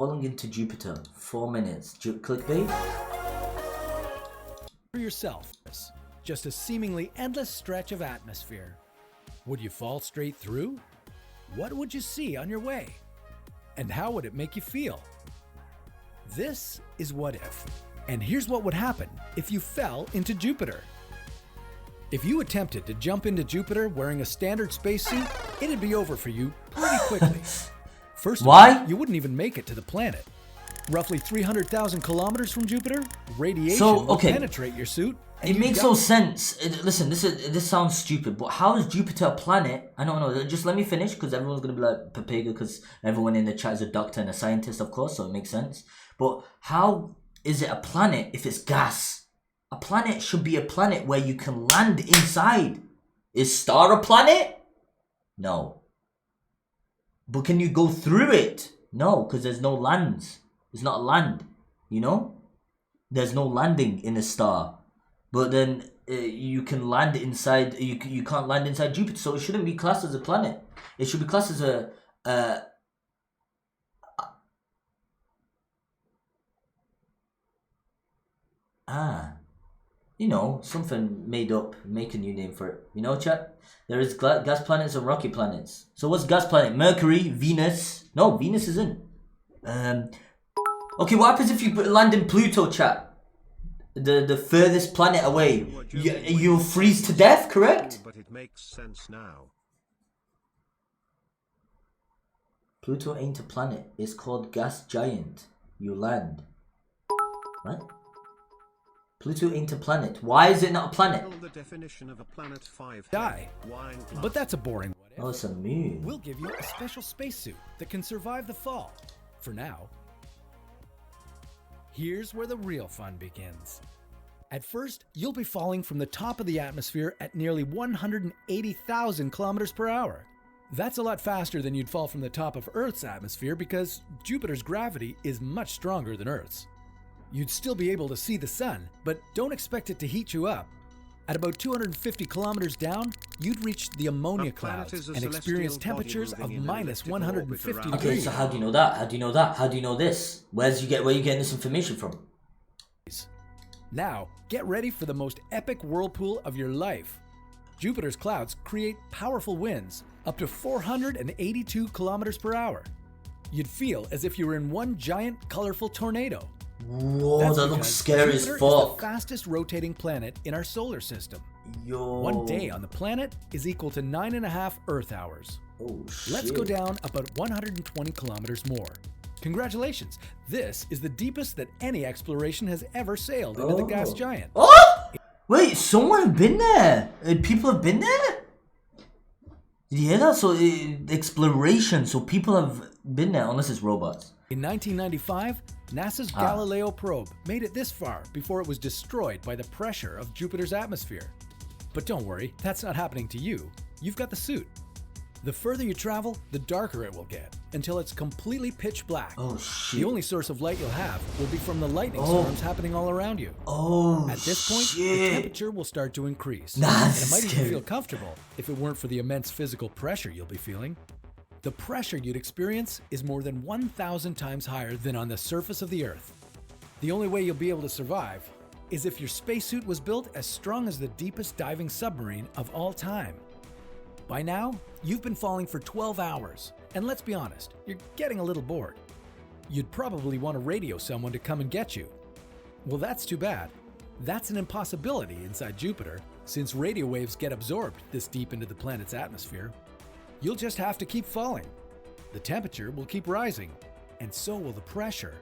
Falling into Jupiter. 4 minutes. Clickbait? For yourself, just a seemingly endless stretch of atmosphere. Would you fall straight through? What would you see on your way? And how would it make you feel? This is What If. And here's what would happen if you fell into Jupiter. If you attempted to jump into Jupiter wearing a standard spacesuit, it'd be over for you pretty quickly. First of Why? all, you wouldn't even make it to the planet. Roughly 300,000 kilometers from Jupiter, radiation So, will okay. penetrate your suit. And It you makes die. no sense. Listen, this sounds stupid, but how is Jupiter a planet? I don't know. Just let me finish, because everyone's gonna be like Papega, because everyone in the chat is a doctor and a scientist, of course, so it makes sense. But how is it a planet if it's gas? A planet should be a planet where you can land inside. Is Star a planet? No. But can you go through it? No, because there's no lands. It's not land. You know? There's no landing in a star. But then you can land inside. You can't land inside Jupiter, so it shouldn't be classed as a planet. It should be classed as a something made up. Make a new name for it. You know, chat. There is gas planets and rocky planets. So what's gas planet? Mercury, Venus. No, Venus isn't. Okay, what happens if you land in Pluto, chat? The furthest planet away. You'll freeze to death, correct? But it makes sense now. Pluto ain't a planet. It's called gas giant. You land. What? Pluto ain't a planet. Why is it not a planet? The definition of a planet 5. Die. Wine But that's a boring What If. Oh, it's a moon. We'll give you a special spacesuit that can survive the fall. For now. Here's where the real fun begins. At first, you'll be falling from the top of the atmosphere at nearly 180,000 kilometers per hour. That's a lot faster than you'd fall from the top of Earth's atmosphere because Jupiter's gravity is much stronger than Earth's. You'd still be able to see the sun, but don't expect it to heat you up. At about 250 kilometers down, you'd reach the ammonia A planet clouds is a and experience celestial body temperatures of moving in an minus elliptical 150 orbit around Okay, degrees. so how do you know that? How do you know that? How do you know this? Where you getting this information from? Now, get ready for the most epic whirlpool of your life. Jupiter's clouds create powerful winds, up to 482 kilometers per hour. You'd feel as if you were in one giant, colorful tornado. Whoa, That's that looks because scary as Jupiter is fuck. the fastest rotating planet in our solar system. Yo. 1 day on the planet is equal to 9.5 Earth hours. Oh shit. Let's go down about 120 kilometers more. Congratulations, this is the deepest that any exploration has ever sailed into the gas giant. Oh! Wait, someone have been there? People have been there? Did you hear that? So, exploration, so people have been there, unless it's robots. In 1995, NASA's Galileo probe made it this far before it was destroyed by the pressure of Jupiter's atmosphere. But don't worry, that's not happening to you. You've got the suit. The further you travel, the darker it will get, until it's completely pitch black. Oh shit. The only source of light you'll have will be from the lightning storms happening all around you. Oh At this point, the shit. temperature will start to increase. That's and it might even scary. feel comfortable if it weren't for the immense physical pressure you'll be feeling. The pressure you'd experience is more than 1,000 times higher than on the surface of the Earth. The only way you'll be able to survive is if your spacesuit was built as strong as the deepest diving submarine of all time. By now, you've been falling for 12 hours, and let's be honest, you're getting a little bored. You'd probably want to radio someone to come and get you. Well, that's too bad. That's an impossibility inside Jupiter, since radio waves get absorbed this deep into the planet's atmosphere. You'll just have to keep falling. The temperature will keep rising, and so will the pressure.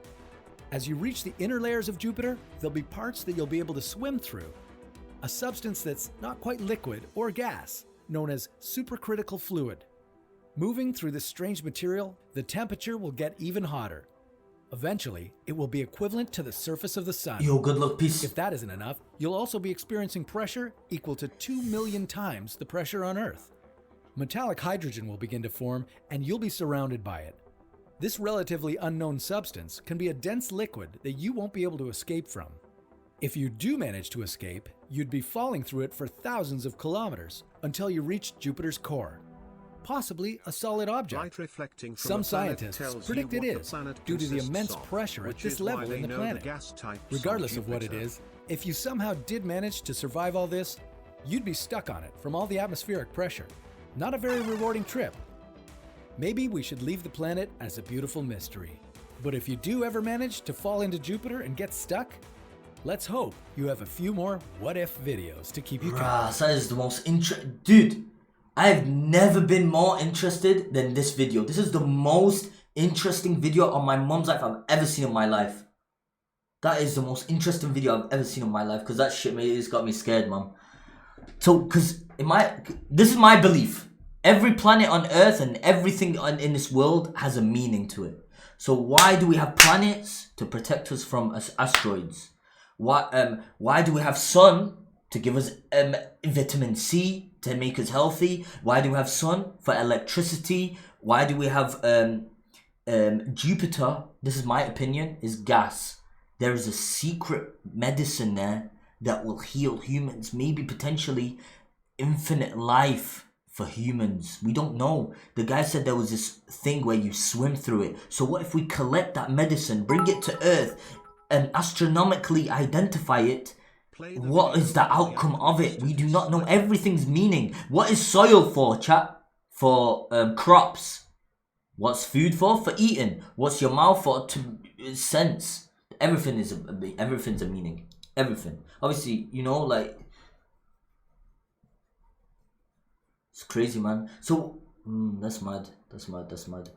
As you reach the inner layers of Jupiter, there'll be parts that you'll be able to swim through. A substance that's not quite liquid or gas, known as supercritical fluid. Moving through this strange material, the temperature will get even hotter. Eventually, it will be equivalent to the surface of the sun. Yo, good luck, peace. If that isn't enough, you'll also be experiencing pressure equal to 2 million times the pressure on Earth. Metallic hydrogen will begin to form, and you'll be surrounded by it. This relatively unknown substance can be a dense liquid that you won't be able to escape from. If you do manage to escape, you'd be falling through it for thousands of kilometers until you reach Jupiter's core. possibly a solid object. Light reflecting from Some a planet scientists tells predict you it what the is, planet due to the consists immense of, pressure at which this is why level they in the know planet. gas types on Regardless of what it Jupiter. is, if you somehow did manage to survive all this, you'd be stuck on it from all the atmospheric pressure. Not a very rewarding trip. Maybe we should leave the planet as a beautiful mystery. But if you do ever manage to fall into Jupiter and get stuck, let's hope you have a few more what if videos to keep you company. Bruh, that is the most dude, I've never been more interested than this video. This is the most interesting video on my mom's life I've ever seen in my life. That is the most interesting video I've ever seen in my life, because that shit has got me scared, man. So, because this is my belief. Every planet on Earth and everything in this world has a meaning to it. So why do we have planets? To protect us from asteroids. Why do we have sun? To give us vitamin C, to make us healthy. Why do we have sun? For electricity. Why do we have Jupiter? This is my opinion, is gas. There is a secret medicine there that will heal humans. Maybe potentially infinite life for humans. We don't know. The guy said there was this thing where you swim through it. So what if we collect that medicine, bring it to Earth, and astronomically identify it? What is the outcome of it? We do not know. Everything's meaning. What is soil for, chat? For crops. What's food for? For eating. What's your mouth for? To sense. Everything's a meaning. Everything. Obviously, you know, like, it's crazy, man. So that's mad. That's mad.